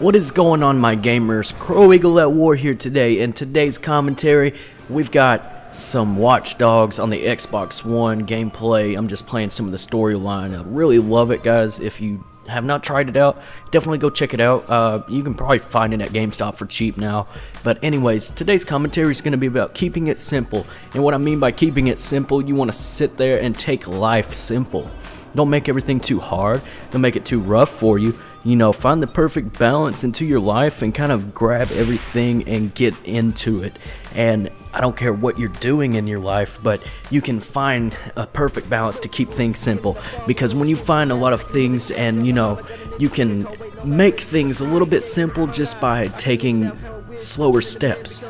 What is going on, my gamers? Crow Eagle at War here today. In today's commentary, we've got some Watch Dogs on the Xbox One gameplay. I'm just playing some of the storyline. I really love it, guys. If you have not tried it out, definitely go check it out. You can probably find it at GameStop for cheap now. But anyways, today's commentary is going to be about keeping it simple. And what I mean by keeping it simple, you want to sit there and take life simple. Don't make everything too hard. Don't make it too rough for you. You know, find the perfect balance into your life and kind of grab everything and get into it. And I don't care what you're doing in your life, but you can find a perfect balance to keep things simple. Because when you find a lot of things and, you know, you can make things a little bit simple just by taking slower steps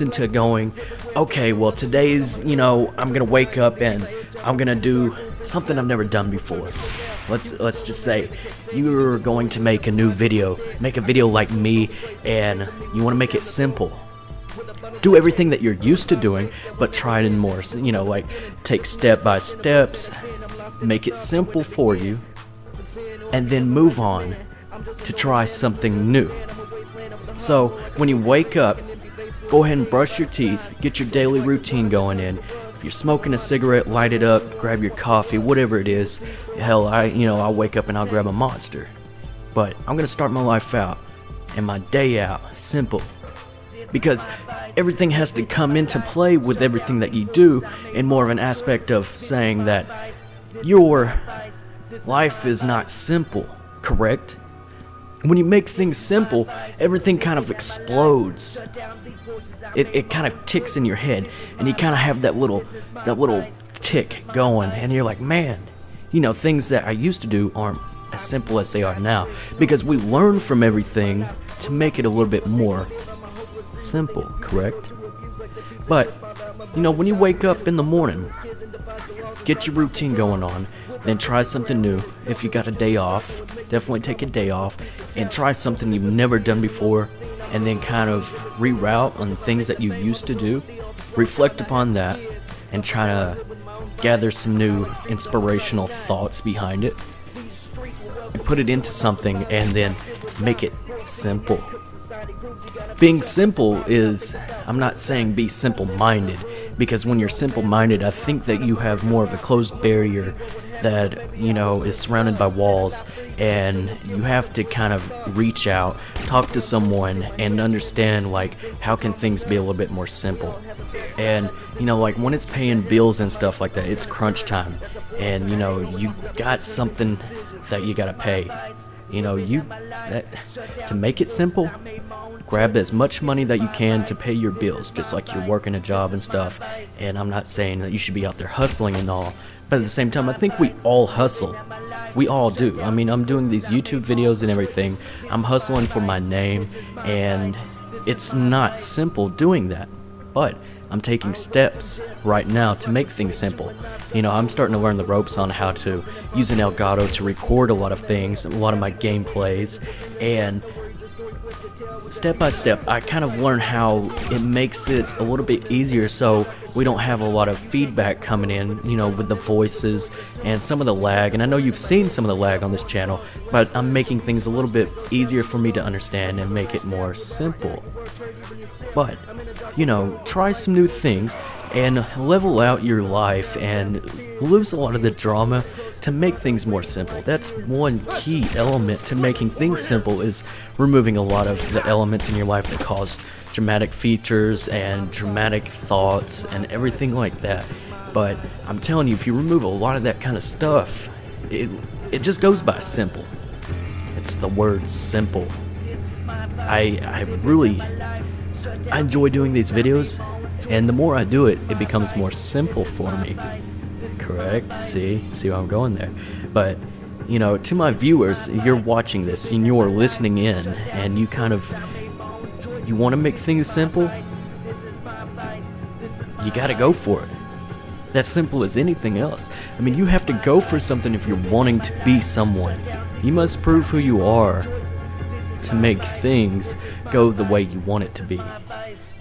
into going, okay, well, today's, you know, I'm gonna wake up and I'm gonna do something I've never done before. Let's just say you're going to make a new video, make a video like me, and you want to make it simple. Do everything that you're used to doing, but try it in more, you know, like take step by steps, make it simple for you, and then move on to try something new. So when you wake up, go ahead and brush your teeth, get your daily routine going in. If you're smoking a cigarette, light it up, grab your coffee, whatever it is. Hell, I'll wake up and I'll grab a Monster. But I'm gonna start my life out and my day out simple, because everything has to come into play with everything that you do, in more of an aspect of saying that your life is not simple, correct? When you make things simple, everything kind of explodes. It kind of ticks in your head, and you kind of have that little tick going, and you're like, man, you know, things that I used to do aren't as simple as they are now, because we learn from everything to make it a little bit more simple, correct? But, you know, when you wake up in the morning, get your routine going on, then try something new. If you got a day off, definitely take a day off and try something you've never done before, and then kind of reroute on things that you used to do. Reflect upon that and try to gather some new inspirational thoughts behind it and put it into something, and then make it simple. Being simple is, I'm not saying be simple-minded, because when you're simple-minded, I think that you have more of a closed barrier that, you know, is surrounded by walls, and you have to kind of reach out, talk to someone, and understand, like, how can things be a little bit more simple. And, you know, like, when it's paying bills and stuff like that, it's crunch time, and, you know, you got something that you gotta pay. You know, to make it simple, grab as much money that you can to pay your bills, just like you're working a job and stuff. And I'm not saying that you should be out there hustling and all, but at the same time, I think we all hustle. We all do. I mean, I'm doing these YouTube videos and everything. I'm hustling for my name, and it's not simple doing that. But I'm taking steps right now to make things simple. You know, I'm starting to learn the ropes on how to use an Elgato to record a lot of things, a lot of my gameplays, and step by step, I kind of learn how it makes it a little bit easier, so we don't have a lot of feedback coming in, you know, with the voices and some of the lag. And I know you've seen some of the lag on this channel, but I'm making things a little bit easier for me to understand and make it more simple. But, you know, try some new things and level out your life and lose a lot of the drama to make things more simple. That's one key element to making things simple, is removing a lot of the elements in your life that cause dramatic features and dramatic thoughts and everything like that. But I'm telling you, if you remove a lot of that kind of stuff, it just goes by simple. It's the word simple. I enjoy doing these videos, and the more I do it, it becomes more simple for me. Correct? See how I'm going there. But, you know, to my viewers, you're watching this and you're listening in, and you want to make things simple, you gotta go for it. That's simple as anything else. I mean, you have to go for something if you're wanting to be someone. You must prove who you are to make things go the way you want it to be.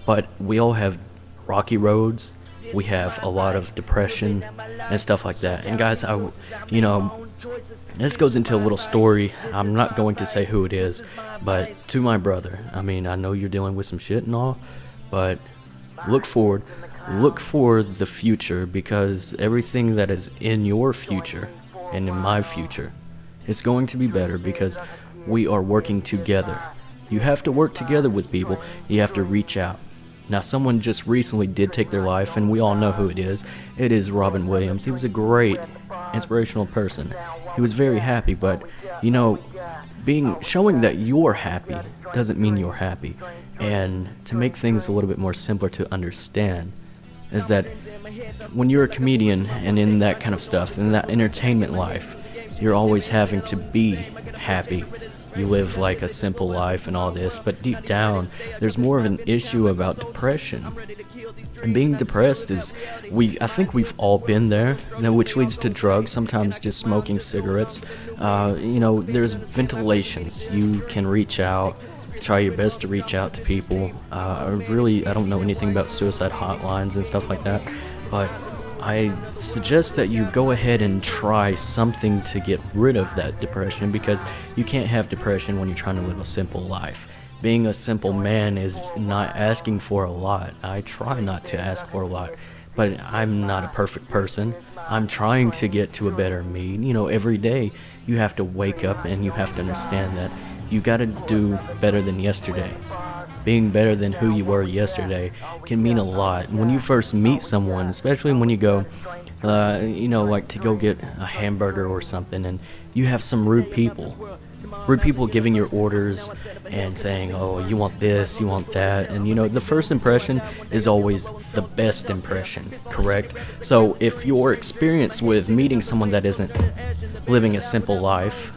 But we all have rocky roads we have a lot of depression and stuff like that. And guys, you know, this goes into a little story. I'm not going to say who it is, but to my brother. I mean, I know you're dealing with some shit and all, but look forward. Look for the future, because everything that is in your future and in my future is going to be better because we are working together. You have to work together with people. You have to reach out. Now, someone just recently did take their life, and we all know who it is. It is Robin Williams. He was a great, inspirational person. He was very happy, but, you know, showing that you're happy doesn't mean you're happy. And to make things a little bit more simpler to understand is that when you're a comedian and in that kind of stuff, in that entertainment life, you're always having to be happy. You live like a simple life and all this, but deep down, there's more of an issue about depression. And being depressed is, I think we've all been there, which leads to drugs, sometimes just smoking cigarettes. You know, there's ventilations. You can reach out, try your best to reach out to people. I don't know anything about suicide hotlines and stuff like that, but I suggest that you go ahead and try something to get rid of that depression, because you can't have depression when you're trying to live a simple life. Being a simple man is not asking for a lot. I try not to ask for a lot, but I'm not a perfect person. I'm trying to get to a better me. You know, every day you have to wake up and you have to understand that you got to do better than yesterday. Being better than who you were yesterday can mean a lot. When you first meet someone, especially when you go, you know, like to go get a hamburger or something, and you have some rude people giving your orders and saying, oh, you want this, you want that, and you know, the first impression is always the best impression, correct? So if your experience with meeting someone that isn't living a simple life,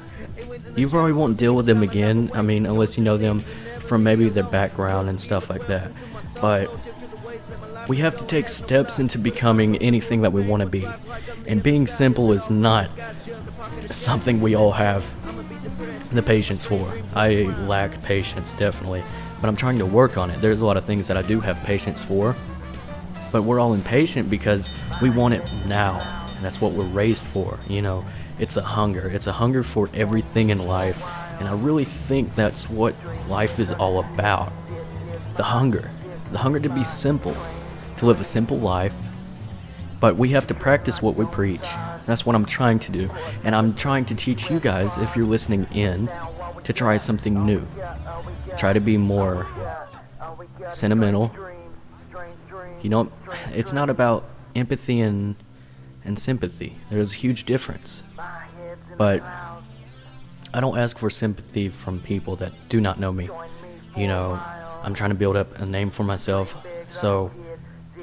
you probably won't deal with them again. I mean, unless you know them from maybe their background and stuff like that. But we have to take steps into becoming anything that we want to be. And being simple is not something we all have the patience for. I lack patience, definitely, but I'm trying to work on it. There's a lot of things that I do have patience for, but we're all impatient because we want it now. And that's what we're raised for, you know. It's a hunger. It's a hunger for everything in life. And I really think that's what life is all about. The hunger. The hunger to be simple. To live a simple life. But we have to practice what we preach. That's what I'm trying to do. And I'm trying to teach you guys, if you're listening in, to try something new. Try to be more sentimental. You know, it's not about empathy and sympathy. There's a huge difference. But I don't ask for sympathy from people that do not know me. You know, I'm trying to build up a name for myself. So,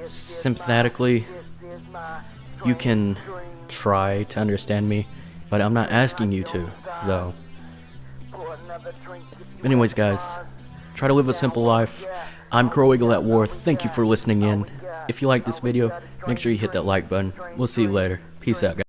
sympathetically, you can try to understand me, but I'm not asking you to, though. Anyways, guys, try to live a simple life. I'm Crow Eagle at War. Thank you for listening in. If you like this video, make sure you hit that like button. We'll see you later. Peace out, guys.